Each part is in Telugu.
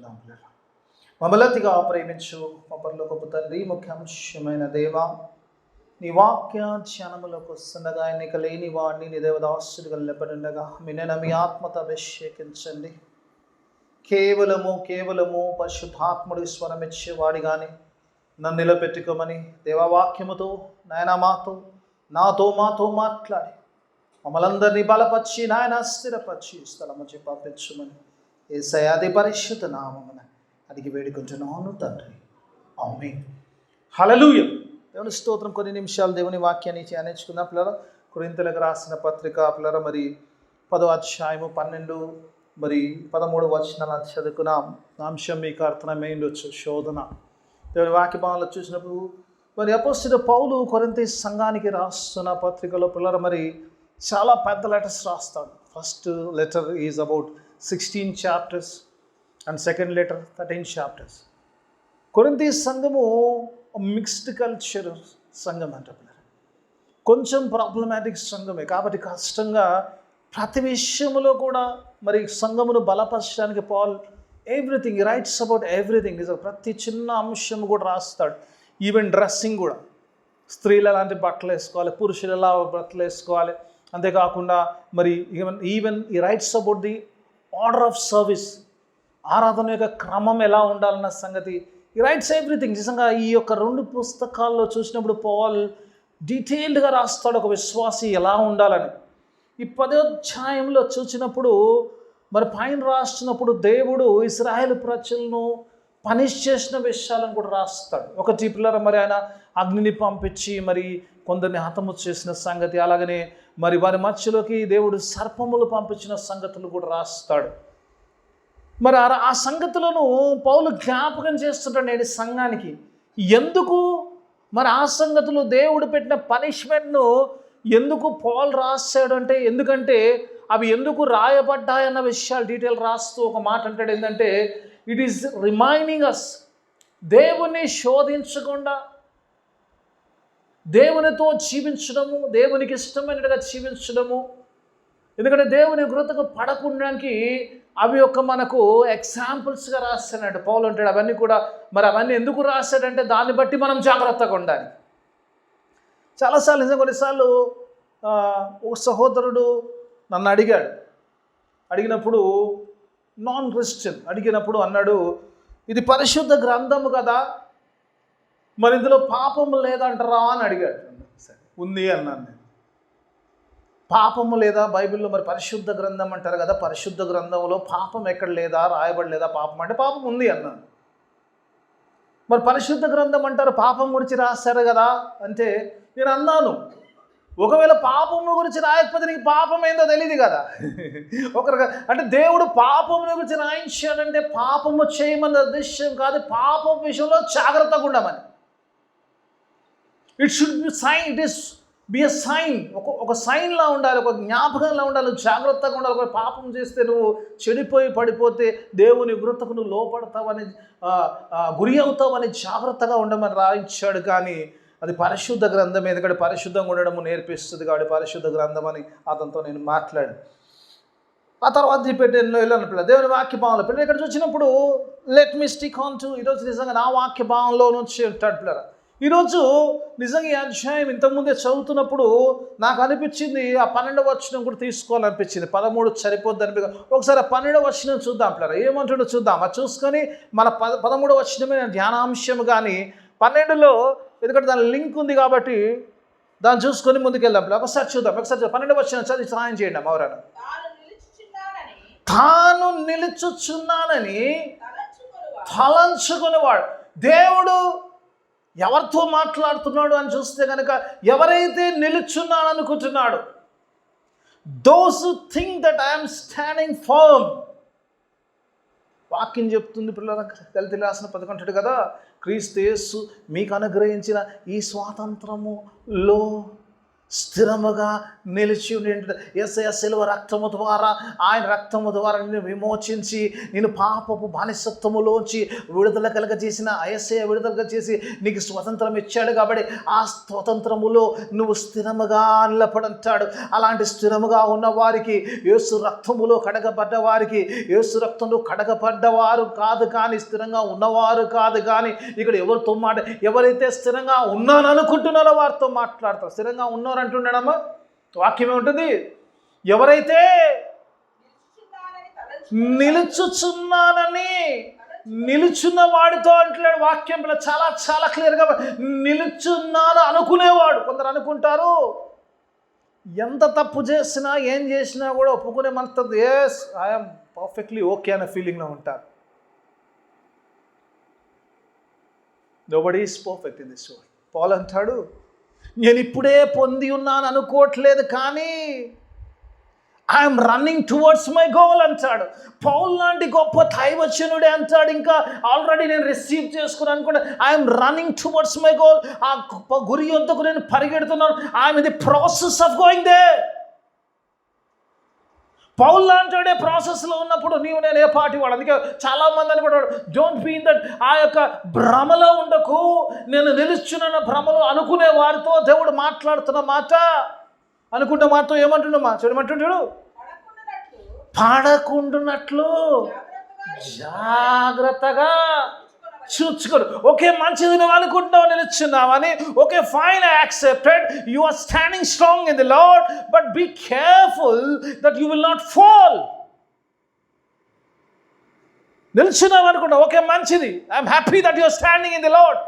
ప్రార్థించుకుందాం పిల్లలు. మమ్మలతిగా ప్రేమించు మా పరలోకపు తండ్రి, ముఖ్యాంశమైన దేవ, నీ వాక్య ధ్యానములకు వస్తుండగా ఎన్నిక లేని వాడిని నీ దేవదాసుడిగా నిలబడుండగా మీ ఆత్మతో అభిషేకించండి. కేవలము పరిశుద్ధాత్ముడికి స్వరమిచ్చేవాడి కానీ నన్ను నిలబెట్టుకోమని దేవవాక్యముతో నాయన నాతో మాట్లాడి మమ్మల్ందరినీ బలపరిచి నాయన స్థిరపరిచి స్థలము పంపించమని యేసయ్య అతి పరిశుద్ధ నామమున అడిగి వేడుకుంటున్నాను తండ్రి, ఆమేన్. హల్లెలూయా. దేవుని స్తోత్రం. కొన్ని నిమిషాలు దేవుని వాక్యాన్ని ధ్యానించుకుందాం పిల్లరా. కొరింథీయులకు రాసిన పత్రిక పిల్లరా, మరి 10వ అధ్యాయము 12 మరి 13 వచనాలు చదువుకున్నాం. అంశం మీకు అర్థమై ఉండొచ్చు, శోధన. దేవుని వాక్య భాగంలో చూసినప్పుడు మరి అపోస్తలుడైన పౌలు కొరింథీ సంఘానికి రాస్తున్న పత్రికలో పిల్లరా మరి చాలా పెద్ద లెటర్స్ రాస్తాడు. First letter is about 16 chapters and second letter 13 chapters. కొరింథీ సంఘము మిక్స్డ్ కల్చర్ సంఘం అంట పిల్లరా. కొంచెం ప్రాబ్లమాటిక్ సంఘమే కాబట్టి కష్టంగా ప్రతి విషయంలో కూడా మరి సంఘమును బలపరచడానికి Paul everything writes about everything. ప్రతి చిన్న అంశం కూడా రాస్తాడు. ఈవెన్ డ్రెస్సింగ్ కూడా, స్త్రీలు ఎలాంటి బట్టలు వేసుకోవాలి, పురుషులు ఎలా బట్టలు వేసుకోవాలి, అంతేకాకుండా మరి ఈవెన్ ఈ rights about the order of service, ఆరాధన యొక్క క్రమం ఎలా ఉండాలన్న సంగతి, ఈ రైట్స్ ఎవ్రీథింగ్. నిజంగా ఈ యొక్క 2 పుస్తకాల్లో చూసినప్పుడు పాల్ డీటెయిల్డ్గా రాస్తాడు ఒక విశ్వాసి ఎలా ఉండాలని. ఈ 10వ అధ్యాయంలో చూసినప్పుడు మరి పైన రాస్తున్నప్పుడు దేవుడు ఇశ్రాయేలు ప్రజలను పనిష్ చేసిన విషయాలను కూడా రాస్తాడు. ఒకటి పిల్లరా మరి ఆయన అగ్నిని పంపించి మరి కొందరిని హతము చేసిన సంగతి, అలాగనే మరి వారి మధ్యలోకి దేవుడు సర్పములు పంపించిన సంగతులు కూడా రాస్తాడు. మరి ఆ సంగతులను పౌలు జ్ఞాపకం చేస్తుంటాడు నేటి సంఘానికి. ఎందుకు మరి ఆ సంగతులు దేవుడు పెట్టిన పనిష్మెంట్ను ఎందుకు పౌలు రాశాడు అంటే, ఎందుకంటే అవి ఎందుకు రాయబడ్డాయన్న విషయాలు డీటెయిల్ రాస్తూ ఒక మాట అంటాడు. ఏంటంటే ఇట్ ఈస్ రిమైండింగ్ అస్, దేవుని శోధించకుండా దేవునితో జీవించడము, దేవునికి ఇష్టమైనట్టుగా జీవించడము. ఎందుకంటే దేవుని కృతకు పడకుండానికి అవి ఒక మనకు ఎగ్జాంపుల్స్గా రాస్తాడు పౌలు అంటాడు. అవన్నీ కూడా మరి అవన్నీ ఎందుకు రాశాడంటే దాన్ని బట్టి మనం జాగ్రత్తగా ఉండాలి. చాలాసార్లు నిజంగా కొన్నిసార్లు ఒక సహోదరుడు నన్ను అడిగినప్పుడు నాన్ క్రిస్టియన్ అడిగినప్పుడు అన్నాడు, ఇది పరిశుద్ధ గ్రంథము కదా, మరి ఇందులో పాపము లేదంటారా అని అడిగాడు. సరే ఉంది అన్నాను నేను. పాపము లేదా బైబిల్లో? మరి పరిశుద్ధ గ్రంథం అంటారు కదా, పరిశుద్ధ గ్రంథంలో పాపం ఎక్కడ లేదా, రాయబడలేదా పాపం అంటే? పాపం ఉంది అన్నాను. మరి పరిశుద్ధ గ్రంథం అంటారు, పాపం గురించి రాశారు కదా అంటే నేను అన్నాను, ఒకవేళ పాపము గురించి రాయకపోతే నీకు పాపం ఏందో తెలియదు కదా. అంటే దేవుడు పాపముల గురించి రాయించాడంటే పాపము చేయమన్న ఉద్దేశం కాదు, పాపం విషయంలో జాగ్రత్తగా ఉండమని. It should be sign, it is be a sign, ఒక సైన్లా ఉండాలి, ఒక జ్ఞాపకంలా ఉండాలి, జాగ్రత్తగా ఉండాలి. ఒక పాపం చేస్తే నువ్వు చెడిపోయి పడిపోతే దేవుని ఉగ్రతకు నువ్వు లోపడతావని, గురి అవుతావని జాగ్రత్తగా ఉండమని రాయించాడు. కానీ అది పరిశుద్ధ గ్రంథం, ఎందుకంటే పరిశుద్ధంగా ఉండడము నేర్పిస్తుంది కాబట్టి పరిశుద్ధ గ్రంథం అని అతనితో నేను మాట్లాడి ఆ తర్వాత వెళ్ళాను. దేవుని వాక్య భావంలో పిల్లలు ఇక్కడ చూసినప్పుడు let me stick on to, ఈరోజు నిజంగా నా వాక్య భావంలో నుంచి ఉంటాడు పిల్లలు. ఈరోజు నిజంగా ఈ అధ్యాయం ఇంతకుముందే చదువుతున్నప్పుడు నాకు అనిపించింది ఆ 12వ వచనం కూడా తీసుకోవాలనిపించింది. 13 సరిపోద్ది అనిపించింది. ఒకసారి ఆ 12వ వచనం చూద్దాం పిల్లలు, ఏమంటాడో చూద్దాం. అది చూసుకొని మన 13వ వచనమే ధ్యానాంశం, కానీ 12లో ఎందుకంటే దాని లింక్ ఉంది కాబట్టి దాన్ని చూసుకొని ముందుకెళ్దాం. ఒకసారి చూద్దాం. 12వ వచనం చదివి సహాయం చేయండి ఎవరైనా. తాను నిలుచుచున్నానని తలంచుకునేవాడు. దేవుడు ఎవరితో మాట్లాడుతున్నాడు అని చూస్తే కనుక, ఎవరైతే నిలుచున్నాడు అనుకుంటున్నాడు, those who think that I'm standing firm. వాక్యం చెప్తుంది పిల్లల, గలతీయులకు రాసిన 11 అంటాడు కదా, క్రీస్తు యేసు మీకు అనుగ్రహించిన ఈ స్వాతంత్రములో స్థిరముగా నిలిచి ఉండి యేసయ్య శిలువ రక్తము ద్వారా, ఆయన రక్తము ద్వారా నిన్ను విమోచించి నిన్ను పాపపు బానిసత్వములోంచి విడుదల కలగజేసిన యేసయ్య విడుదల చేసి నీకు స్వతంత్రం ఇచ్చాడు. కాబట్టి ఆ స్వతంత్రములో నువ్వు స్థిరముగా నిలబడంటాడు. అలాంటి స్థిరముగా ఉన్న వారికి, యేసు రక్తములో కడగబడ్డ వారికి, యేసు రక్తంలో కడగబడ్డవారు కాదు కానీ స్థిరంగా ఉన్నవారు కాదు కానీ ఇక్కడ ఎవరితో ఎవరైతే స్థిరంగా ఉన్నాను అనుకుంటున్నారో వారితో మాట్లాడతారు. స్థిరంగా ఉన్నారు అంటున్నాడమ్మా, వాక్యం ఏముంటుంది? ఎవరైతే నిలుచుచున్నానని నిలుచున్న వాడితో అంటున్నాడు వాక్యంలో చాలా చాలా క్లియర్గా. నిలుచున్నాను అనుకునేవాడు. కొందరు అనుకుంటారు ఎంత తప్పు చేసినా ఏం చేసినా కూడా ఒప్పుకునే మనతో ఎస్ ఐఎమ్ పర్ఫెక్ట్లీ ఓకే అనే ఫీలింగ్లో ఉంటారు. Nobody is perfect in this world. Paul అంటాడు, నేను ఇప్పుడే పొంది ఉన్నాను అనుకోవట్లేదు కానీ I'm running towards my goal అంటాడు. పౌలు లాంటి గొప్ప దైవజనుడే అంటాడు, ఇంకా ఆల్రెడీ నేను రిసీవ్ చేసుకుని అనుకుంటే I'm running towards my goal. ఆ గొప్ప గురి యొద్దకు నేను పరిగెడుతున్నాను. I'm in the process of going there. Paul లాంటి ప్రాసెస్లో ఉన్నప్పుడు నీవు నేను ఏ పాటి వాడు. అందుకే చాలామంది అనుకుంటాడు డోంట్ బీ ఇన్ దట్, ఆ యొక్క భ్రమలో ఉండకు. నేను నిలుచున్న భ్రమలో అనుకునే వారితో దేవుడు మాట్లాడుతున్న మాట, అనుకుంటే మాతో ఏమంటుండమ్మా చూడమంటుంటాడు, పడకుండునట్లు జాగ్రత్తగా చూచుకోడు. ఓకే మంచిది నువ్వు అనుకుంటున్నావు నిలుచున్నావని, okay fine I accepted, you are standing strong in the Lord, but be careful that you will not fall. నిలుచున్నావు అనుకుంటావు, ఓకే మంచిది, I'm happy that you are standing in the Lord.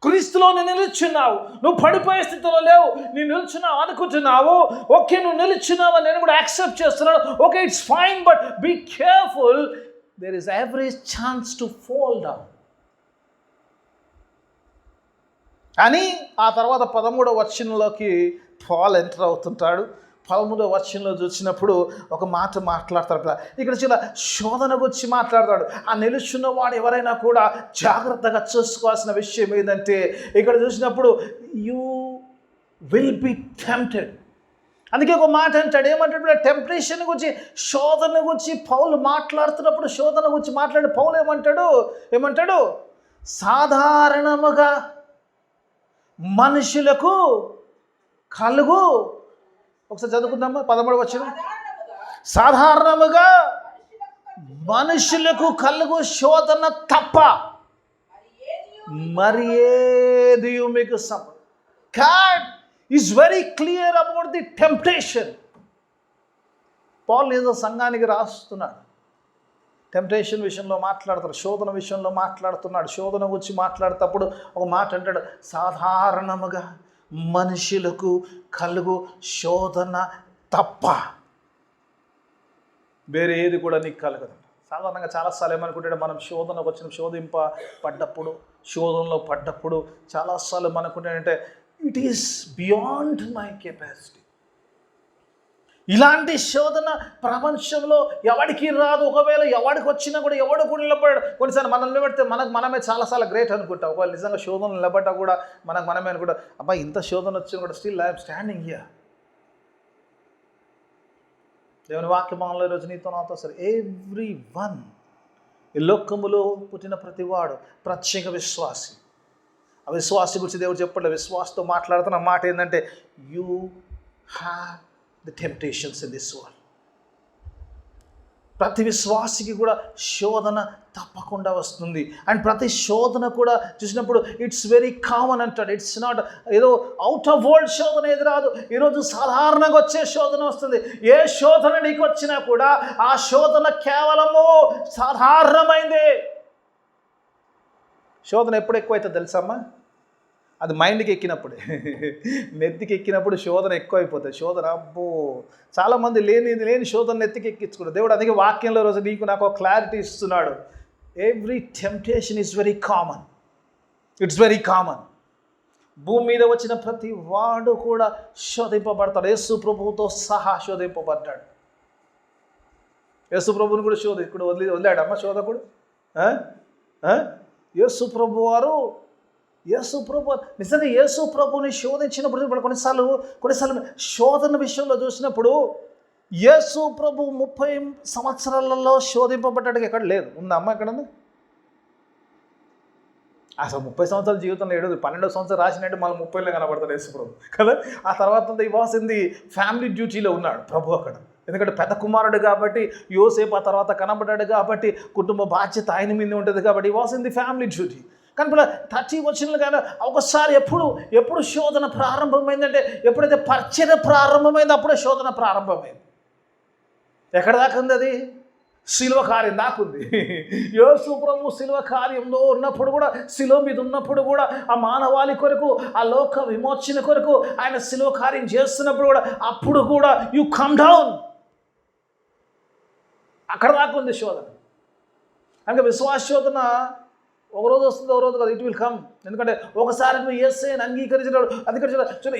క్రీస్తులో నువ్వు నిలుచున్నావు, నువ్వు పడిపోయే స్థితిలో లేవు, నువ్వు నిలుచున్నావు అనుకుంటున్నావు, ఓకే నువ్వు నిలుచున్నావు నేను కూడా యాక్సెప్ట్ చేస్తున్నాను, okay it's fine, but be careful, there is every chance to fall down అని. ఆ తర్వాత 13వ వచనంలోకి పౌలు ఎంటర్ అవుతుంటాడు. 13వ వచనంలో చూసినప్పుడు ఒక మాట మాట్లాడతాడు. ఇక్కడ చాలా శోధన గురించి మాట్లాడతాడు. ఆ నిలుచున్నవాడు ఎవరైనా కూడా జాగ్రత్తగా చూసుకోవాల్సిన విషయం ఏంటంటే, ఇక్కడ చూసినప్పుడు యూ విల్ బి టెంప్టెడ్. అందుకే ఒక మాట అంటాడు, ఏమంటాడు, టెంప్టేషన్ గురించి, శోధన గురించి పౌలు మాట్లాడుతున్నప్పుడు శోధన గురించి మాట్లాడే పౌలు ఏమంటాడు సాధారణముగా మనుషులకు కలుగు. ఒకసారి చదువుకుందామా 13వ వచనం. సాధారణముగా మనుషులకు కలుగు శోధన తప్ప మరి ఏది మీకు God is very clear about the temptation. పౌలు ఏదో సంఘానికి రాస్తున్నాడు, టెంప్టేషన్ విషయంలో మాట్లాడతాడు, శోధన విషయంలో మాట్లాడుతున్నాడు. శోధన గురించి మాట్లాడేటప్పుడు ఒక మాట అంటాడు, సాధారణముగా మనుషులకు కలుగు శోధన తప్ప వేరే ఏది కూడా నీకు కలగదు. సాధారణంగా చాలాసార్లు ఏమనుకుంటాడు, మనం శోధనకు వచ్చిన శోధనలో పడ్డప్పుడు చాలాసార్లు మనకుంటాడంటే it is beyond my capacity. ఇలాంటి శోధన ప్రపంచంలో ఎవడికి రాదు. ఒకవేళ ఎవడికి వచ్చినా కూడా ఎవడు కూడా నిలబడాడు. కొన్నిసార్లు మనం నిలబడితే మనమే చాలాసార్లు గ్రేట్ అనుకుంటాం. ఒకవేళ నిజంగా శోధన నిలబడ్డా కూడా మనమే అనుకుంటాం, అబ్బా ఇంత శోధన వచ్చినా కూడా స్టిల్ ఐఎమ్ స్టాండింగ్ హియర్. దేవుని వాక్యమానంలో ఈరోజు నీతో నాతో సరే ఎవ్రీ వన్, ఈ లోకములో పుట్టిన ప్రతివాడు ప్రత్యేక విశ్వాసి. ఆ విశ్వాసి గురించి దేవుడు చెప్పట్లేదు, విశ్వాసతో మాట్లాడుతున్న మాట ఏంటంటే you have the temptations in this world. ప్రతి విశ్వాసికి కూడా శోధన తప్పకుండా వస్తుంది. అండ్ ప్రతి శోధన కూడా చూసినప్పుడు ఇట్స్ వెరీ కామన్ అంటాడు. ఇట్స్ నాట్ ఏదో అవుట్ ఆఫ్ వరల్డ్ శోధన ఎదురాదు. ఈరోజు సాధారణంగా వచ్చే శోధన వస్తుంది. ఏ శోధన నీకు వచ్చినా కూడా ఆ శోధన కేవలము సాధారణమైందే. శోధన ఎప్పుడు ఎక్కువైతుంది తెలుసమ్మా? అది మైండ్కి ఎక్కినప్పుడే, నెత్తికి ఎక్కినప్పుడు శోధన ఎక్కువ అయిపోతుంది. శోధన అబ్బో చాలామంది లేని శోధన నెత్తికి ఎక్కించుకుంటారు. దేవుడు అందుకే వాక్యంలో రోజు నీకు నాకు ఒక క్లారిటీ ఇస్తున్నాడు. Every temptation is very common, it's very common. భూమి మీద వచ్చిన ప్రతి వాడు కూడా శోధింపబడతాడు. యేసు ప్రభువుతో సహా శోధింపబడ్డాడు. యేసు ప్రభువుని కూడా వదిలాడమ్మ శోధకుడు. యేసు ప్రభు వారు యేసు ప్రభు నిజంగా యేసు ప్రభుని శోధించినప్పుడు ఇప్పుడు కొన్నిసార్లు శోధన విషయంలో చూసినప్పుడు యేసు ప్రభు 30 సంవత్సరాలలో శోధింపబడ్డాడు ఎక్కడ లేదు. ఉందా అమ్మ ఎక్కడుంది? అసలు 30 సంవత్సరాల జీవితంలో 12 సంవత్సరాలు రాసినట్టు మళ్ళీ 30లో కనబడతాడు యేసు ప్రభు కదా. ఆ తర్వాత ఈ వాస్ ఇన్ ది ఫ్యామిలీ డ్యూటీలో ఉన్నాడు ప్రభు అక్కడ. ఎందుకంటే పెద్ద కుమారుడు కాబట్టి, యోసేపు ఆ తర్వాత కనబడ్డాడు కాబట్టి, కుటుంబ బాధ్యత ఆయన మీద ఉంటుంది కాబట్టి ఈ was in the family duty. కానీ ఇప్పుడు 30 వచనాలు కానీ ఒకసారి ఎప్పుడు శోధన ప్రారంభమైందంటే ఎప్పుడైతే పరిచర్య ప్రారంభమైందో అప్పుడే శోధన ప్రారంభమైంది. ఎక్కడ దాకా ఉంది అది? శిలువ కార్యం దాకుంది. యేసు ప్రభు శిలువ కార్యంలో ఉన్నప్పుడు కూడా, శిలువ మీద ఉన్నప్పుడు కూడా, ఆ మానవాళి కొరకు, ఆ లోక విమోచన కొరకు ఆయన శిలువ కార్యం చేస్తున్నప్పుడు కూడా, అప్పుడు కూడా యు కమ్ డౌన్, అక్కడ దాకుంది శోధన. అంటే విశ్వాస శోధన ఒకరోజు వస్తుంది, ఒక రోజు కదా, ఇట్ విల్ కమ్. ఎందుకంటే ఒకసారి నువ్వు యేసుని అంగీకరించినాడు.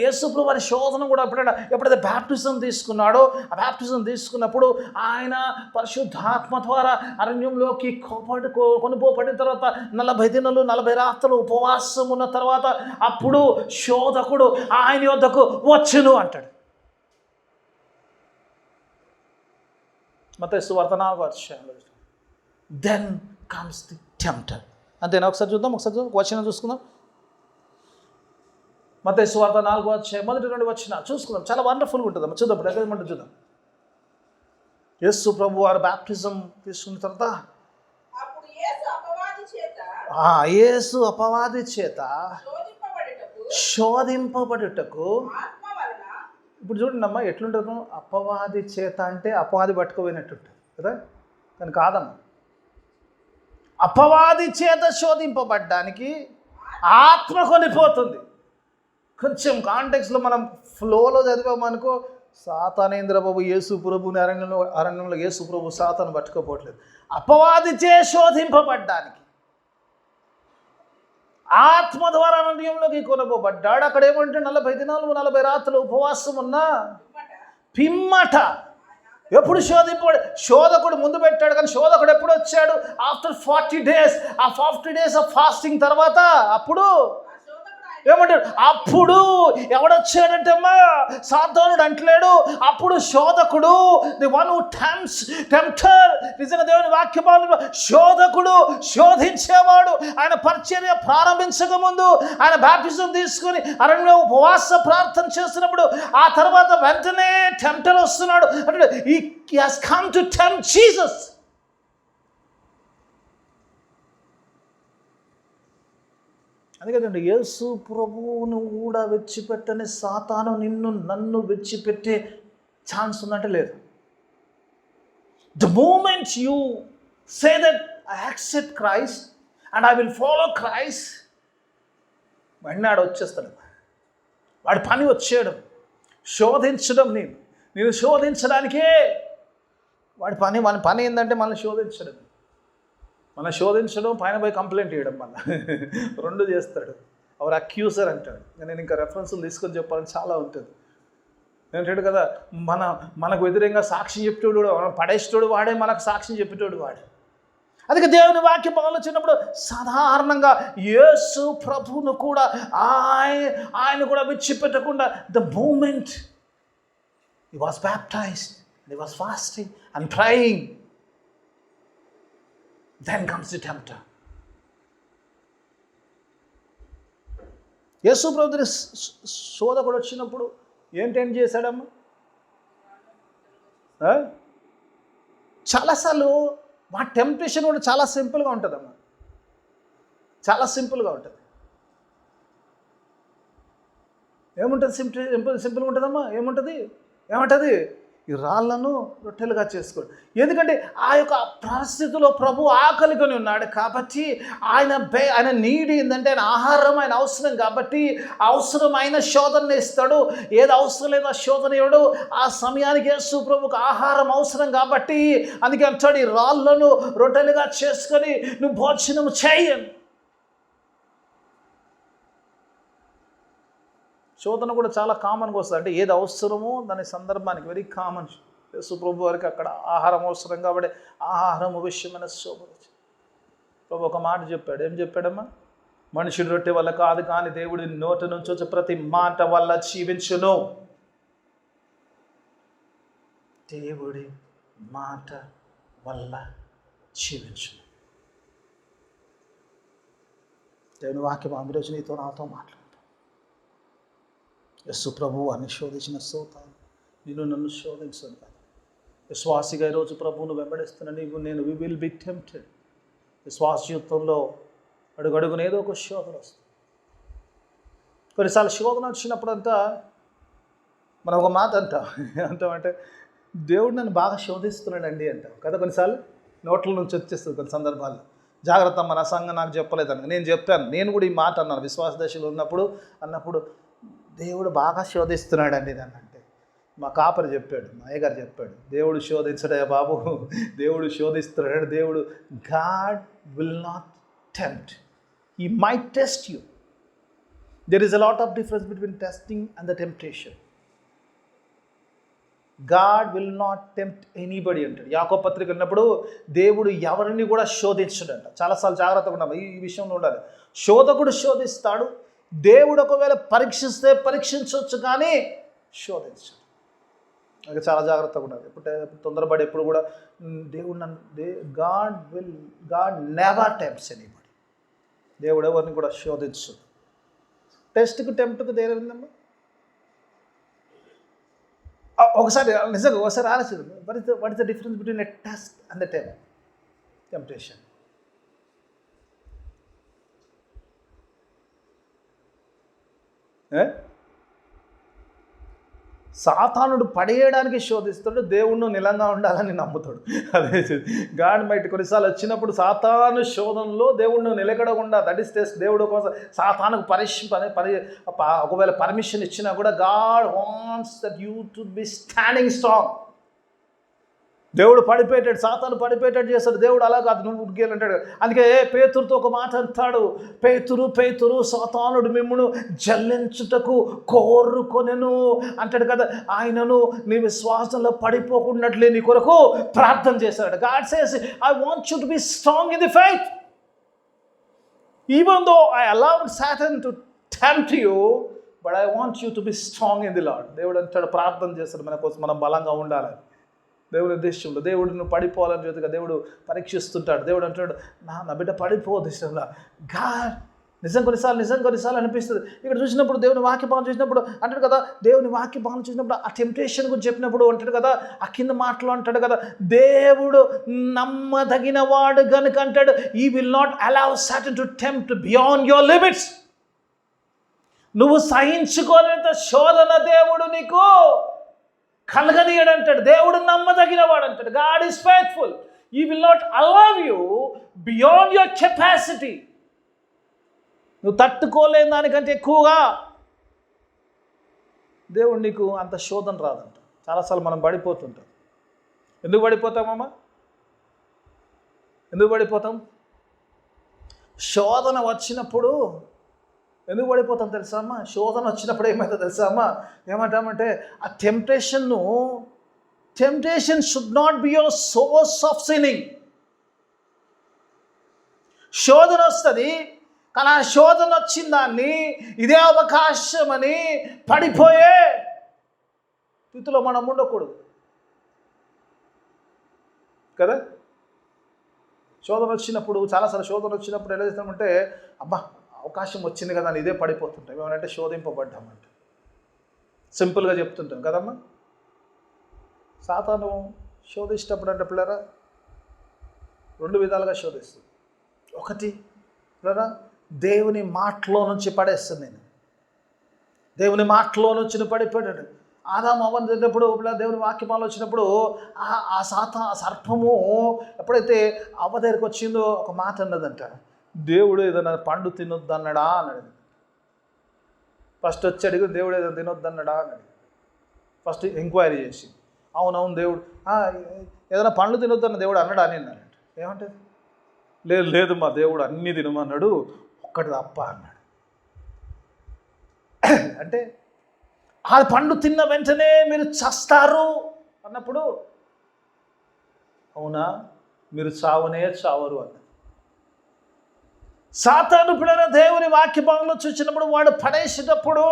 యేసు ప్రభు వారి శోధన కూడా ఎప్పుడైతే బ్యాప్టిజం తీసుకున్నాడో, ఆ బ్యాప్టిజం తీసుకున్నప్పుడు ఆయన పరిశుద్ధాత్మ ద్వారా అరణ్యంలోకి కొనుపోబడిన తర్వాత 40 దినాలు 40 రాత్రులు ఉపవాసం ఉన్న తర్వాత అప్పుడు శోధకుడు ఆయన యొద్దకు వచ్చును అంటాడు. మత్తయి సువార్త 4వ అధ్యాయంలో దెన్ కమ్స్ ది టెంప్టర్. అంతేనా? ఒకసారి చూద్దాం, వచనం చూసుకుందాం. మత్తయి సువార్త 4వ అధ్యాయం మొదటి 2 వచనాలు చూసుకుందాం. చాలా వండర్ఫుల్గా ఉంటుంది. చూద్దాం, ఎక్కడ చూద్దాం. యేసు ప్రభు వారు బ్యాప్టిజం తీసుకున్న తర్వాత యేసు అపవాది చేత శోధింపబడుటకు. ఇప్పుడు చూడండి అమ్మా ఎట్లుంటారు. అపవాది చేత అంటే అపవాది పట్టుకోపోయినట్టుంటుంది కదా, కానీ కాదమ్మా. అపవాది చేత శోధింపబడ్డానికి ఆత్మ కొనిపోతుంది. కొంచెం కాంటెక్స్లో మనం ఫ్లోలో చదివామనుకో, సాతానేంద్ర బాబు యేసు ప్రభుని అరణ్యంలో యేసు ప్రభు సాతాను పట్టుకోపోవట్లేదు. అపవాది చే శోధింపబడ్డానికి ఆత్మ ద్వారా అరణ్యంలోకి కొనపోబడ్డాడు. అక్కడ ఏమంటే 40 దినాలు 40 రాత్రులు ఉపవాసం ఉన్నా పిమ్మట ఎప్పుడు శోధకుడు ముందు పెట్టాడు, కానీ శోధకుడు ఎప్పుడు వచ్చాడు? After 40 days. ఆ 40 days ఆఫ్ ఫాస్టింగ్ తర్వాత అప్పుడు ఏమంటాడు? అప్పుడు ఎవడొచ్చాడంటే అమ్మా సాతానుడు అంటలేడు. అప్పుడు శోధకుడు, ది వన్ హూ టెంప్టర్. నిజంగా దేవుని వాక్యపాలన శోధకుడు, శోధించేవాడు. ఆయన పరిచర్య ప్రారంభించక ముందు ఆయన బాప్టిజం తీసుకొని అరణ్యంలో ఉపవాస ప్రార్థన చేస్తున్నప్పుడు ఆ తర్వాత వెంటనే టెంప్టర్ వస్తున్నాడు. అంటే he has come to tempt Jesus. అందుకంటే యేసు ప్రభువును కూడా విడిచిపెట్టని సాతాను నన్ను విడిచిపెట్టే ఛాన్స్ ఉందంటే లేదు. The moment you say that I accept Christ and I will follow Christ, వెన్నాడు వచ్చేస్తాడు. వాడి పని వచ్చేయడం, శోధించడం. నేను శోధించడానికే వాడి పని ఏంటంటే మనల్ని శోధించడం. మనం శోధించడం, పైన పోయి కంప్లైంట్ చేయడం, మళ్ళీ 2 చేస్తాడు. అవర్ అక్యూజర్ అంటాడు. నేను ఇంకా రెఫరెన్స్లు తీసుకొని చెప్పాలని చాలా ఉంటుంది. ఏంటాడు కదా, మనకు వ్యతిరేకంగా సాక్ష్యం చెప్పేటోడు మనం పడేసేటోడు వాడే, మనకు సాక్ష్యం చెప్పేటోడు వాడే. అందుకే దేవుని వాక్యం ఆలోచించినప్పుడు సాధారణంగా యేసు ప్రభువును కూడా ఆయన కూడా విడిచిపెట్టకుండా the moment he was baptized, he was fasting and praying, then comes the tempter. యేసు ప్రభువుని శోధకుడు వచ్చినప్పుడు ఏంటేం చేశాడమ్మా? చాలాసార్లు మా టెంప్టేషన్ కూడా చాలా సింపుల్గా ఉంటుందమ్మా, చాలా సింపుల్గా ఉంటుంది. ఏముంటుంది? సింపుల్గా ఉంటుందమ్మా. ఏమంటుంది? ఈ రాళ్లను రొట్టెలుగా చేసుకోండి. ఎందుకంటే ఆ యొక్క పరిస్థితిలో ప్రభు ఆకలికొని ఉన్నాడు కాబట్టి ఆయన నీడి ఏంటంటే ఆయన ఆహారం, ఆయన అవసరం కాబట్టి అవసరమైన శోధన ఇస్తాడు. ఏది అవసరం లేదో ఆ శోధన ఇవ్వడు. ఆ సమయానికి యేసు ప్రభువుకు ఆహారం అవసరం కాబట్టి అందుకే అంటాడు, ఈ రాళ్లను రొట్టెలుగా చేసుకొని నువ్వు భోజనం చేయను. శోధన కూడా చాలా కామన్గా వస్తుంది. అంటే ఏది అవసరమో దాని సందర్భానికి వెరీ కామన్. యేసు ప్రభు వారికి అక్కడ ఆహారం అవసరం కాబట్టి ఆహారం విషయమైన శోధన. ప్రభు ఒక మాట చెప్పాడు. ఏం చెప్పాడమ్మా? మనుషుడి రొట్టె వల్ల కాదు, కానీ దేవుడి నోటి నుంచి వచ్చే ప్రతి మాట వల్ల జీవించును. దేవుడి మాట వల్ల జీవించును. దేవుని వాక్యం ఈరోజు నీతో నాతో మాట్లాడతాం. యస్సు ప్రభువు అని శోధించిన సోతాను నేను నన్ను శోధించను కదా. విశ్వాసిగా ఈరోజు ప్రభువును వెంబడిస్తున్న నేను వి విల్ బి టెంప్టెడ్. విశ్వాస జీవితంలో అడుగడుగున ఏదో ఒక శోధన వస్తుంది. కొన్నిసార్లు శోధన వచ్చినప్పుడంతా మనం ఒక మాట అంటామంటే దేవుడు నన్ను బాగా శోధిస్తున్నాడండి అంటాం కదా. కొన్నిసార్లు నోట్ల నుంచి వచ్చేస్తుంది కొన్ని సందర్భాల్లో. జాగ్రత్త, మన సంఘం నాకు చెప్పలేదని నేను చెప్పాను. నేను కూడా ఈ మాట అన్నాను విశ్వాస దశలో అన్నప్పుడు దేవుడు బాగా శోధిస్తున్నాడండి దాన్ని అంటే మా కాపరి చెప్పాడు, మా అయ్యగారు చెప్పాడు, దేవుడు శోధించడే బాబు, దేవుడు శోధిస్తున్నాడు. దేవుడు God will not tempt, he might test you. There is a lot of difference between testing and the temptation. God will not tempt anybody అంటాడు. యాకోబు పత్రిక ఉన్నప్పుడు దేవుడు ఎవరిని కూడా శోధించడంట. చాలాసార్లు జాగ్రత్తగా ఉన్నాము ఈ విషయంలో ఉండాలి. శోధకుడు శోధిస్తాడు, దేవుడు ఒకవేళ పరీక్షిస్తే పరీక్షించవచ్చు కానీ శోధించాడు. అది చాలా జాగ్రత్తగా ఉండాలి. ఎప్పుడు తొందరపడి ఎప్పుడు కూడా దేవుడు గాడ్ నెవర్ టెంప్ట్స్ ఎనీబడి. దేవుడు ఎవరిని కూడా శోధించడు. టెస్ట్కు టెంప్ట్కు దేనిందమ్మా ఒకసారి నిజంగా ఒకసారి ఆలోచన. What is the difference between a test and the temptation? సాతానుడు పడేయడానికి శోధిస్తాడు, దేవుడు నిలంగా ఉండాలని నమ్ముతాడు. అదే గాడ్ మైట్ కొన్నిసార్లు వచ్చినప్పుడు సాతాను శోధనలో దేవుడు నిలకడకుండా, దట్ ఈస్ టెస్ట్. దేవుడు కోసం సాతానుకు ఒకవేళ పర్మిషన్ ఇచ్చినా కూడా God wants that you to be standing strong. దేవుడు పడిపోయేటాడు, సాతాను పడిపోయేటట్టు చేస్తాడు. దేవుడు అలా కాదు, నువ్వు ఉడికేలు అంటాడు. అందుకే పేతురుతో ఒక మాట అంటాడు, పేతురు సాతానుడు మిమ్మును జల్లించుటకు కోరుకొనెను అంటాడు కదా. ఆయనను నీ విశ్వాసంలో పడిపోకున్నట్లే నీ కొరకు ప్రార్థన చేస్తాడు. God says I want you to be strong in the faith even though I allowed Satan to tempt you, but I want you to be strong in the lord. దేవుడు అంటాడు, ప్రార్థన చేస్తాడు మన కోసం, మనం బలంగా ఉండాలని. దేవుడి ఉద్దేశంలో దేవుడు నువ్వు పడిపోవాలని జ్యోతిగా దేవుడు పరీక్షిస్తుంటాడు. దేవుడు అంటాడు, నా బిడ్డ పడిపోవద్దు ఇష్టంలో. గాడ్ కొన్నిసార్లు అనిపిస్తుంది. ఇక్కడ చూసినప్పుడు దేవుని వాక్య భావన చూసినప్పుడు అంటాడు కదా, దేవుని వాక్య భావన చూసినప్పుడు ఆ టెంప్టేషన్ గురించి చెప్పినప్పుడు అంటాడు కదా, ఆ కింద మాటలు అంటాడు కదా, దేవుడు నమ్మదగిన వాడు గనుక అంటాడు, ఈ will not allow Satan to tempt beyond your limits. నువ్వు సహించుకోలేంత శోధన దేవుడు నీకు కలగనీయడు అంటాడు. దేవుడు నమ్మదగిన వాడు అంటాడు. God is faithful, he will not allow you beyond your capacity. నువ్వు తట్టుకోలేని దానికంటే ఎక్కువగా దేవుడు నీకు అంత శోధన రాదంట. చాలాసార్లు మనం పడిపోతుంటాం. ఎందుకు పడిపోతామమ్మా? ఎందుకు పడిపోతాం? శోధన వచ్చినప్పుడు ఎందుకు పడిపోతాం తెలుసా అమ్మా? శోధన వచ్చినప్పుడు ఏమవుతుందో తెలుసా అమ్మా? ఏమంటామంటే ఆ temptation should not be your source of sinning. శోధన వస్తుంది, కానీ ఆ శోధన వచ్చిన దాన్ని ఇదే అవకాశం అని పడిపోయే స్థితిలో మనం ఉండకూడదు కదా. శోధన వచ్చినప్పుడు చాలాసార్లు శోధన వచ్చినప్పుడు ఎలా చేస్తామంటే, అబ్బా అవకాశం వచ్చింది కదా అని ఇదే పడిపోతుంటాం. ఏమనంటే శోధింపబడ్డామంటే సింపుల్గా చెప్తుంటాం కదమ్మా. సాతాను శోధించేటప్పుడు అంటే పిల్లరా 2 విధాలుగా శోధిస్తుంది. ఒకటి పిల్లరా, దేవుని మాటలో నుంచి పడేస్తుంది. నేను దేవుని మాటలో నుంచి పడిపోయాడు. ఆదాము అవ్వను తిన్నప్పుడు దేవుని వాక్యమాలు వచ్చినప్పుడు ఆ సర్పము ఎప్పుడైతే అవ్వ దగ్గరికి వచ్చిందో ఒక మాట అన్నదంట, దేవుడు ఏదైనా పండు తినొద్దు అన్నాడా అన్నాడు. ఫస్ట్ వచ్చి అడిగి దేవుడు ఏదైనా తినొద్దు అన్నాడా అన్నాడు. ఫస్ట్ ఎంక్వైరీ చేసి అవునవును దేవుడు ఏదైనా పండ్లు తినొద్దు అన్న దేవుడు అన్నాడా అని అన్నాడు. ఏమంటే లేదు మా దేవుడు అన్నీ తినమన్నాడు, ఒక్కటి తప్ప అన్నాడు. అంటే ఆ పండు తిన్న వెంటనే మీరు చస్తారు అన్నప్పుడు అవునా, మీరు చావనే చావరు అన్న. సాతాను పిల్లల దేవుని వాక్య భాగంలో చూసినప్పుడు వాడు పడేసేటప్పుడు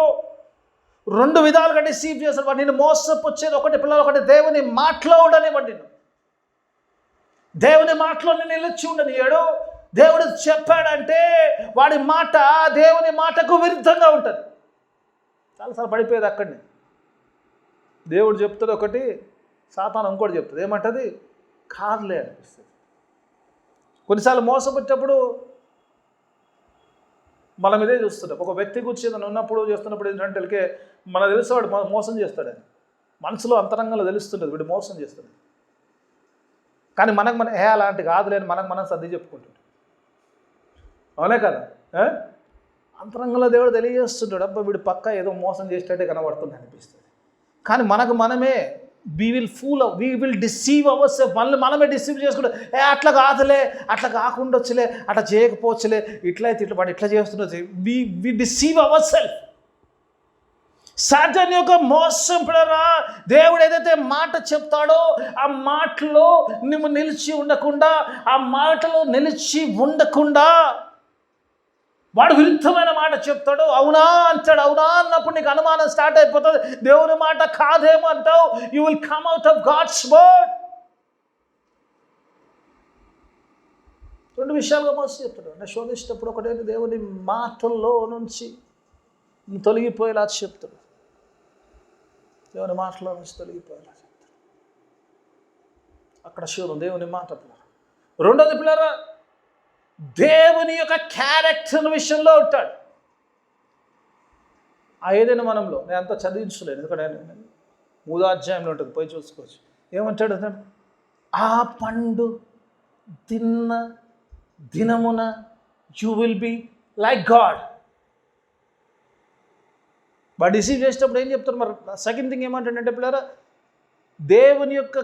2 విధాలుగా డిసీవ్ చేస్తాడు. వాడు నిన్ను మోసపుచ్చేది ఒకటి పిల్లలు, ఒకటి దేవుని మాటలో ఉండనివ్వండి. దేవుని మాటలో నేను నిలిచి ఉండనియాడు. దేవుడు చెప్పాడంటే వాడి మాట దేవుని మాటకు విరుద్ధంగా ఉంటుంది. చాలాసార్లు పడిపోయేది అక్కడిని. దేవుడు చెప్తుంది ఒకటి, సాతాను ఇంకోటి చెప్తుంది. ఏమంటుంది? కాదులే అనిపిస్తుంది. కొన్నిసార్లు మోసపుచ్చేటప్పుడు మనం ఇదే చూస్తుంటాం. ఒక వ్యక్తి గురించి ఉన్నప్పుడు చేస్తున్నప్పుడు ఏంటంటే మనకు తెలుసు వాడు మోసం చేస్తాడని. మనసులో అంతరంగంలో తెలుస్తుంటుంది వీడు మోసం చేస్తాడు. కానీ మనకు అలాంటి కాదులేని మనం సర్ది చెప్పుకుంటుంటాం. అవునే కదా? అంతరంగంలో దేవుడు తెలియజేస్తుంటాడు, అబ్బా వీడు పక్క ఏదో మోసం చేసేటట్టే కనబడుతుంది అనిపిస్తుంది. కానీ మనమే వీ విల్ డిసీవ్ అవర్సెల్ఫ్. మనమే డిసీవ్ చేసుకుంటాం. అట్లా కాదులే, అట్లా కాకుండా వచ్చలే, అట్లా చేయకపోవచ్చులే, ఇట్లయితే ఇట్లా వాడు ఇట్లా చేస్తుండొచ్చు. వి డిసీవ్ అవర్సెల్ఫ్. సాతాను యొక్క మోసం పిల్లరా, దేవుడు ఏదైతే మాట చెప్తాడో ఆ మాటలో నువ్వు నిలిచి ఉండకుండా, ఆ మాటలో నిలిచి ఉండకుండా వాడు విరుద్ధమైన మాట చెప్తాడు. అవునా అంటాడు. అవునా అన్నప్పుడు నీకు అనుమానం స్టార్ట్ అయిపోతుంది. దేవుని మాట కాదేమో అంటావు. You will come out of God's word. 2 విషయాలుగా మోసం చెప్తాడు. నేను శోధించేటప్పుడు ఒకటేంటి, దేవుని మాటల్లో నుంచి తొలగిపోయేలా చెప్తాడు. దేవుని మాటలో నుంచి తొలగిపోయేలా చెప్తాడు. అక్కడ శోధం దేవుని మాట పిల్లరా. రెండోది పిల్లరా, దేవుని యొక్క క్యారెక్టర్ విషయంలో ఉంటాడు. ఆ ఏదైనా మనంలో నేను అంతా చదివించలేను, ఎందుకంటే 3వ అధ్యాయంలో ఉంటుంది, పోయి చూసుకోవచ్చు. ఏమంటాడు అతను? ఆ పండు తిన్న దినమున you will be like God. వాడు డిసీవ్ చేసేటప్పుడు ఏం చెప్తారు మరి? సెకండ్ థింగ్ ఏమంటాడంటే పిల్లరా, దేవుని యొక్క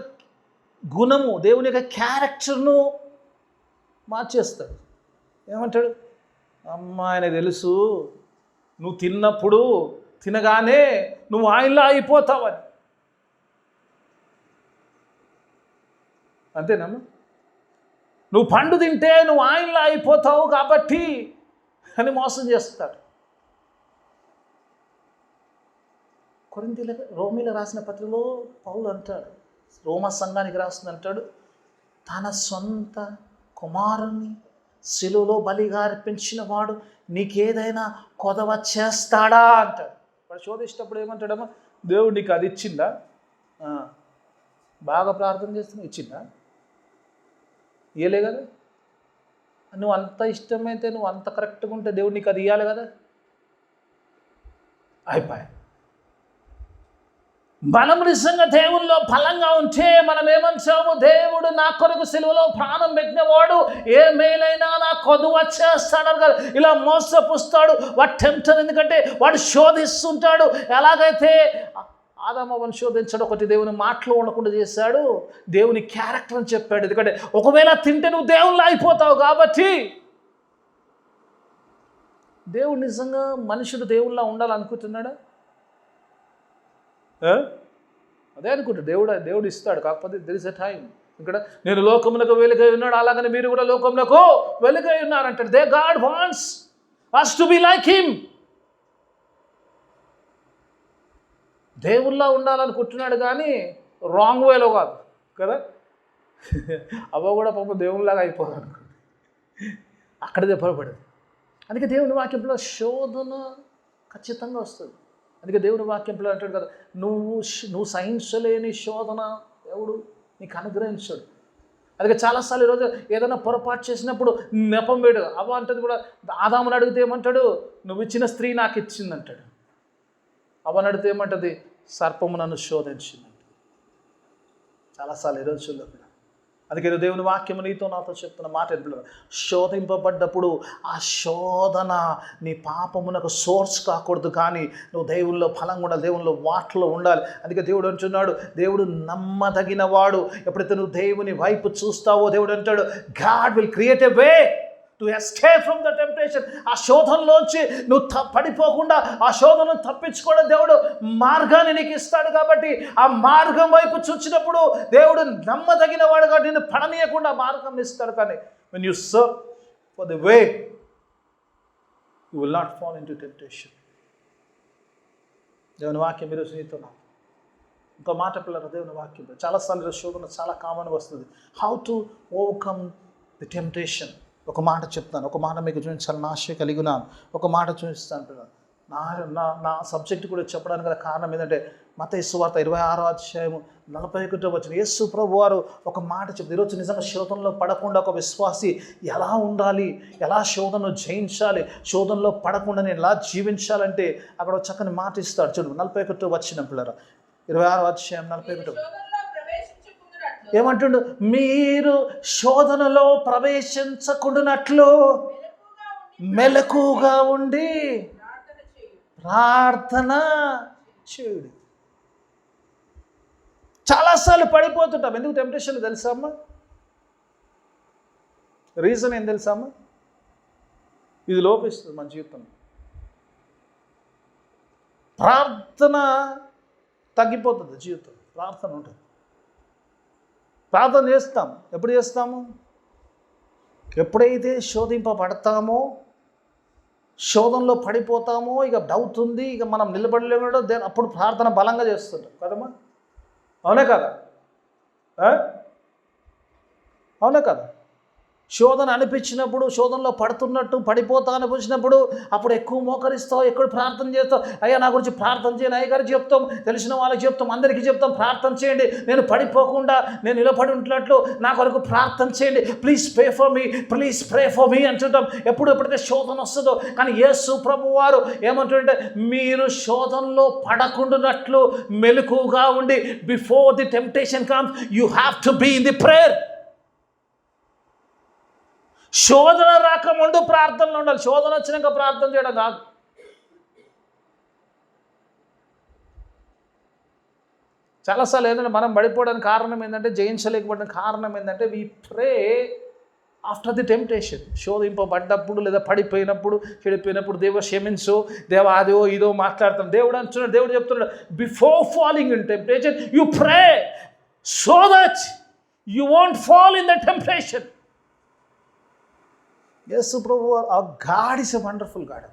గుణము, దేవుని యొక్క క్యారెక్టర్ను మార్చేస్తాడు. ఏమంటాడు? ఆయనకు తెలుసు నువ్వు తిన్నప్పుడు తినగానే నువ్వు ఆయనలా అయిపోతావని. అంతేనమ్మా? నువ్వు పండు తింటే నువ్వు ఆయనలా అయిపోతావు కాబట్టి అని మోసం చేస్తాడు. రోమీలకు రాసిన పత్రికలో పౌలు అంటాడు, రోమా సంఘానికి రాస్తుంది అంటాడు, తన సొంత కుమారుని శిలువలో బలిగా అర్పించిన వాడు నీకేదైనా కొదవ చేస్తాడా అంటాడు. వాడు శోధించేటప్పుడు ఏమంటాడమ్మా? దేవుడు నీకు అది ఇచ్చిందా? బాగా ప్రార్థన చేస్తున్నా ఇచ్చిందా? ఇయ్యలే కదా. నువ్వు అంత ఇష్టమైతే, నువ్వు అంత కరెక్ట్గా ఉంటే దేవుడు నీకు అది ఇవ్వాలి కదా. అయిపోయి మనం నిజంగా దేవుల్లో బలంగా ఉంటే మనం ఏమంటాము? దేవుడు నా కొరకు సిలువలో ప్రాణం పెట్టినవాడు ఏ మేలైనా నా కొదువ చేస్తాడు కదా. ఇలా మోసపుస్తాడు వాడు టెంప్టర్. ఎందుకంటే వాడు శోధిస్తుంటాడు. ఎలాగైతే ఆదామవ్వను శోధించాడు, ఒకటి దేవుని మాటలో ఉండకుండా చేశాడు, దేవుని క్యారెక్టర్ అని చెప్పాడు. ఎందుకంటే ఒకవేళ తింటే నువ్వు దేవుళ్ళు అయిపోతావు కాబట్టి. దేవుడు నిజంగా మనుషుడు దేవుళ్ళ ఉండాలనుకుంటున్నాడా? అదే అనుకుంటా. దేవుడు ఇస్తాడు, కాకపోతే దెర్ ఇస్ ఎ టైం. ఇక్కడ నేను లోకములకు వెలుగై ఉన్నాడు, అలాగని మీరు కూడా లోకములకు వెలుగై ఉన్నారంటాడు. The God wants us to be like him. దేవుళ్ళ ఉండాలనుకుంటున్నాడు కానీ రాంగ్ వేలో కాదు కదా. అవ్వ కూడా పాపం దేవుళ్ళలాగా అయిపోవాలనుకుంటుంది, అక్కడ దెబ్బపడదు. అందుకే దేవుని వాక్యంలో శోధన ఖచ్చితంగా వస్తుంది. అందుకే దేవుని వాక్యంలో అంటాడు కదా, నువ్వు సహించలేని శోధన దేవుడు నీకు అనుగ్రహించాడు. అందుకే చాలాసార్లు ఈరోజు ఏదైనా పొరపాటు చేసినప్పుడు నెపం వేడు. అవ్వ అంటది కూడా, ఆదాముని అడిగితే ఏమంటాడు? నువ్వు ఇచ్చిన స్త్రీ నాకు ఇచ్చిందంటాడు. అవ్వని అడిగితే ఏమంటది? సర్పము నన్ను శోధించిందంట. చాలాసార్లు ఈరోజు చూడలేదు. అందుకే దేవుని వాక్యము నీతో నాతో చెప్తున్న మాట ఎప్పుడు, శోధింపబడ్డప్పుడు ఆ శోధన నీ పాపమునకు సోర్స్ కాకూడదు, కానీ నువ్వు దేవుల్లో ఫలంగా ఉండాలి, దేవుల్లో వాటిలో ఉండాలి. అందుకే దేవుడు అంటున్నాడు, దేవుడు నమ్మదగిన వాడు. ఎప్పుడైతే నువ్వు దేవుని వైపు చూస్తావో దేవుడు అంటాడు, God will create a way to escape from the temptation. ఆ శోధనలోంచి నువ్వు పడిపోకుండా ఆ శోధనను తప్పించుకోవడం దేవుడు మార్గాన్ని నీకు ఇస్తాడు. కాబట్టి ఆ మార్గం వైపు చూచినప్పుడు దేవుడు నమ్మదగిన వాడు కాబట్టి నిన్ను పడనీయకుండా మార్గం ఇస్తాడు. కానీ when you search for the way you will not fall in to temptation. దేవుని వాక్యం మీరు నీతున్నాం. ఇంకో మాట పిల్లలు, దేవుని వాక్యం చాలాసార్లు శోధన చాలా కామన్గా వస్తుంది. How to overcome the temptation. ఒక మాట చెప్తాను, ఒక మాట మీకు చూపించాలని ఆశ కలిగినాను, ఒక మాట చూపిస్తాను పిల్లలు. నా సబ్జెక్ట్ కూడా చెప్పడానికి గల కారణం ఏంటంటే మత్తయి సువార్త 26వ అధ్యాయము 41వ వచనం. యేసు ప్రభు వారు ఒక మాట చెప్తారు. ఈరోజు నిజంగా శోధనలో పడకుండా ఒక విశ్వాసి ఎలా ఉండాలి, ఎలా శోధనను జయించాలి, శోధనలో పడకుండా నేను ఎలా జీవించాలంటే అక్కడ ఒక చక్కని మాట ఇస్తాడు. చూడు 41వ వచనం పిల్లరా, 26వ అధ్యాయం 41. ఏమంటుండు? మీరు శోధనలో ప్రవేశించకుండానట్లు మెలకుగా ఉండి ప్రార్థన చేయుడి. చాలాసార్లు పడిపోతుంటాం. ఎందుకు టెంప్టేషన్ తెలుసా అమ్మా? రీజన్ ఏం తెలుసా అమ్మా? ఇది లోపిస్తుంది మన జీవితం. ప్రార్థన తగ్గిపోతుంది జీవితం. ప్రార్థన ఉంటుంది. ప్రార్థన చేస్తాం. ఎప్పుడు చేస్తాము? ఎప్పుడైతే శోధింపబడతామో, శోధనలో పడిపోతామో, ఇక డౌట్ ఉంది, ఇక మనం నిలబడలేమో, అప్పుడు ప్రార్థన బలంగా చేస్తుంటాం కదమ్మా. అవునే కదా? అవునా కదా? శోధన అనిపించినప్పుడు, శోధనలో పడుతున్నట్టు పడిపోతా అనిపించినప్పుడు అప్పుడు ఎక్కువ మోకరిస్తావు, ఎక్కువ ప్రార్థన చేస్తావు. అయ్యా నా గురించి ప్రార్థన చేయను, అయ్యగారికి చెప్తాం, తెలిసిన వాళ్ళకి చెప్తాం, అందరికీ చెప్తాం, ప్రార్థన చేయండి, నేను పడిపోకుండా నేను నిలబడి ఉంటున్నట్లు నా కొరకు ప్రార్థన చేయండి, please pray for me, please pray for me అంటుంటాం ఎప్పుడైతే శోధన వస్తుందో. కానీ యేసు ప్రభు వారు ఏమంటుంటే, మీరు శోధనలో పడకుండానట్లు మెలకుగా ఉండి, before the temptation comes you have to be in the prayer. శోధన రాకముందు ప్రార్థనలో ఉండాలి, శోధన వచ్చినాక ప్రార్థన చేయడం కాదు. చాలాసార్లు ఏంటంటే మనం పడిపోవడానికి కారణం ఏంటంటే, జయించలేకపోవడానికి కారణం ఏంటంటే, we pray after the temptation. శోధింపబడ్డప్పుడు లేదా పడిపోయినప్పుడు, చెడిపోయినప్పుడు, దేవ క్షమించు, దేవ అదో ఇదో మాట్లాడతాం. దేవుడు చెప్తున్నాడు, before falling in temptation you pray so that you won't fall in the temptation. Yesu ప్రభు ఆ God is a wonderful God.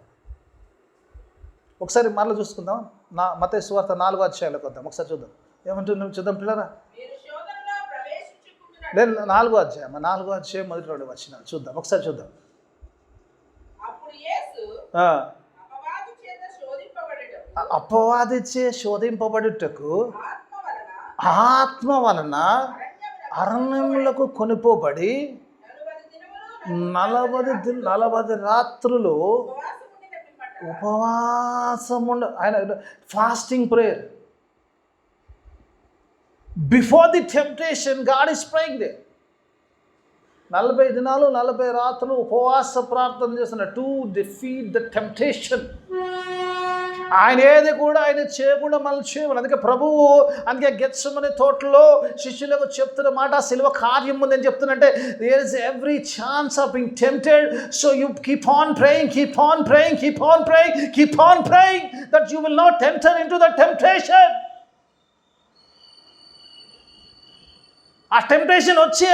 ఒకసారి మరలా చూసుకుందాం. మత్తయి సువార్త 4వ అధ్యాయంలోకి వద్దాం. ఒకసారి చూద్దాం ఏమంటున్నాం, చూద్దాం పిల్లరా. నేను 4వ అధ్యాయం 1 2 వచనాలు చూద్దాం. ఒకసారి చూద్దాం. అపవాదిచే శోధింపబడుటకు ఆత్మ వలన అరణ్యములకు కొనిపోబడి 40 రాత్రులు ఉపవాసముండ ఆయన fasting prayer. Before the temptation God is praying they. 40 దినాలు 40 రాత్రులు ఉపవాస ప్రార్థన చేస్తున్న టు డిఫీట్ ద టెంప్టేషన్. ఆయన ఏది కూడా ఆయన చేయకుండా మనం చేయమని. అందుకే గెత్సెమనే తోటలో శిష్యులకు చెప్తున్న మాట, సిలువ కార్యం ఉందని చెప్తున్నట్టే, there is every chance of being tempted, so you keep on praying, keep on praying, keep on praying, keep on praying that you will not enter into the temptation. ఆ టెంప్టేషన్ వచ్చి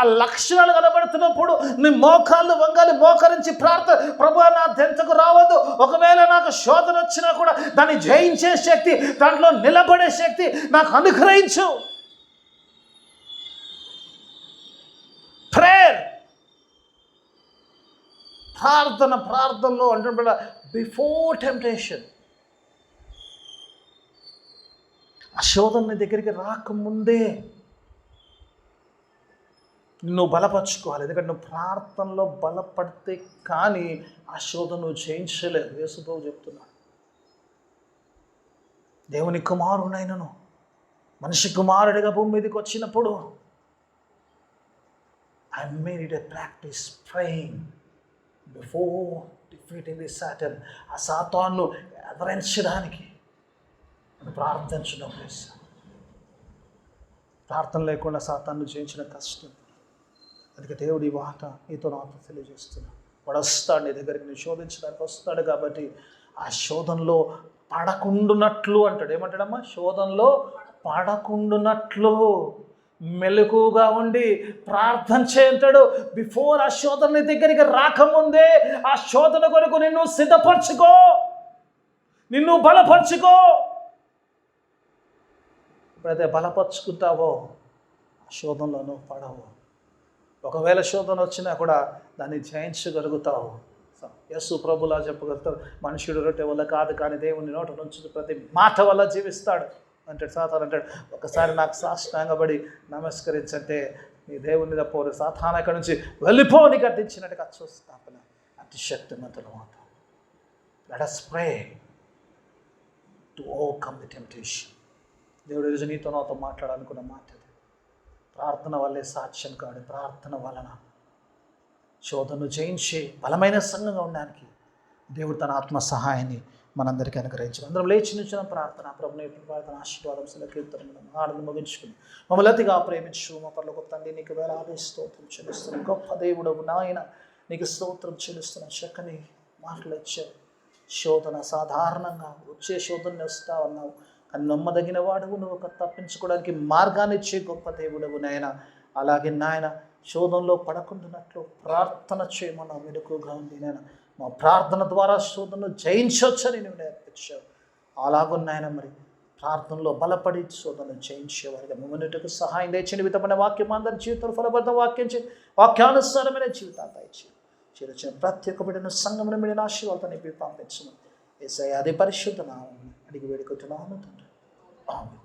ఆ లక్షణాలు కనబడుతున్నప్పుడు నీ మోకాళ్ళు వంగాలి, మోకరించి ప్రార్థన, ప్రభువా నా చెంతకు రావద్దు, ఒకవేళ నాకు శోధన వచ్చినా కూడా దాన్ని జయించే శక్తి, దాంట్లో నిలబడే శక్తి నాకు అనుగ్రహించు. ప్రేయర్, ప్రార్థనలో అంటే బిఫోర్ టెంప్టేషన్. ఆ శోధన నీ దగ్గరికి రాకముందే నువ్వు బలపరుచుకోవాలి. ఎందుకంటే నువ్వు ప్రార్థనలో బలపడితే కానీ ఆ శోధన నువ్వు జయించలేదు. యేసు ప్రభువు చెప్తున్నాడు, దేవుని కుమారుడైనను మనిషి కుమారుడిగా భూమి మీదకి వచ్చినప్పుడు I made it a practice praying before defeating the Satan. ఆ సాతాను ఎదిరించడానికి ప్రార్థించడం చేశాను. ప్రార్థన లేకుండా సాతాను జయించడం కష్టం. అందుకే దేవుడి మాట నీతో నాతో తెలియజేస్తున్నా. వాడు వస్తాడు నీ దగ్గరికి, నీ శోధించడానికి వస్తాడు. కాబట్టి ఆ శోధనలో పడకుండునట్లు అంటాడు. ఏమంటాడమ్మా? శోధనలో పడకుండునట్లు మెలకుగా ఉండి ప్రార్థన చేయంటాడు. బిఫోర్ ఆ శోధన నీ దగ్గరికి రాకముందే ఆ శోధన కొరకు నిన్ను సిద్ధపరచుకో, నిన్ను బలపరచుకో. ఎప్పుడైతే బలపరుచుకుంటావో ఆ శోధనలో నువ్వు పడవు. ఒకవేళ శోధన వచ్చినా కూడా దాన్ని జయించగలుగుతావు. యేసు ప్రభులా చెప్పగలుగుతాడు, మనుషుడు రొట్టె వల్ల కాదు కానీ దేవుని నోట నుంచి ప్రతి మాట వల్ల జీవిస్తాడు అంటాడు. సాతాను అంటాడు, ఒకసారి నాకు సాష్టాంగపడి నమస్కరించంటే నీ దేవుని తప్ప సాతాను అక్కడి నుంచి వెళ్ళిపోని గద్దించినట్టుగా చూస్తాపన అతి శక్తిమంతులు మాత్రం. Let us pray to overcome the temptation. దేవుడు ఈరోజు నీతో నాతో మాట్లాడాలనుకున్న మాట అది. ప్రార్థన వల్లే సాక్ష్యం కాడు, ప్రార్థన వలన శోధనను జయించి బలమైన సంఘంగా ఉండడానికి దేవుడు తన ఆత్మ సహాయాన్ని మనందరికీ అనుగ్రహించారు. అందరం లేచి నిలిచిన ప్రార్థన ప్రభుని ప్రార్థన ఆశీర్వాదం కీర్తన ఆనందం ముగించుకుని మమ్మల్ని అతిగా ప్రేమించు మా పరలోక తండ్రి, నీకు వేలాది స్తోత్రం చెల్లిస్తున్నాం. గొప్ప దేవుడవు నాయన, నీకు స్తోత్రం చెల్లిస్తున్నాం. చక్కని మాటలు ఇచ్చావు. శోధన సాధారణంగా వచ్చే శోధన వస్తా ఉన్నావు, కానీ నమ్మదగిన వాడువు నువ్వు, ఒక తప్పించుకోవడానికి మార్గాన్ని ఇచ్చే గొప్ప దేవుడవు నాయన. అలాగే నాయన శోధనలో పడకుండానట్లు ప్రార్థన చేయమన్నా మెలకుగా ఉంది నాయన. మా ప్రార్థన ద్వారా శోధనను జయించవచ్చని నువ్వు నేర్పించావు. అలాగున్నాయన మరి ప్రార్థనలో బలపడి శోధనను జయించేవారిగా మమ్మల్ని సహాయం తెచ్చండి. విధమైన వాక్యం అందరి జీవితంలో ఫలబద్ధ వాక్యం వాక్యానుసారమైన జీవితాలు దయచేయండి. చేర్చిన ప్రతి ఒక్క బిడ్డను సంఘమును మిడిన ఆశీర్వాదాన్ని నింపి పంపించమని యేసయ్య అదే పరిశుద్ధ నామమున అడిగి వేడుకుంటున్నాను తండ్రి. ఆమేన్.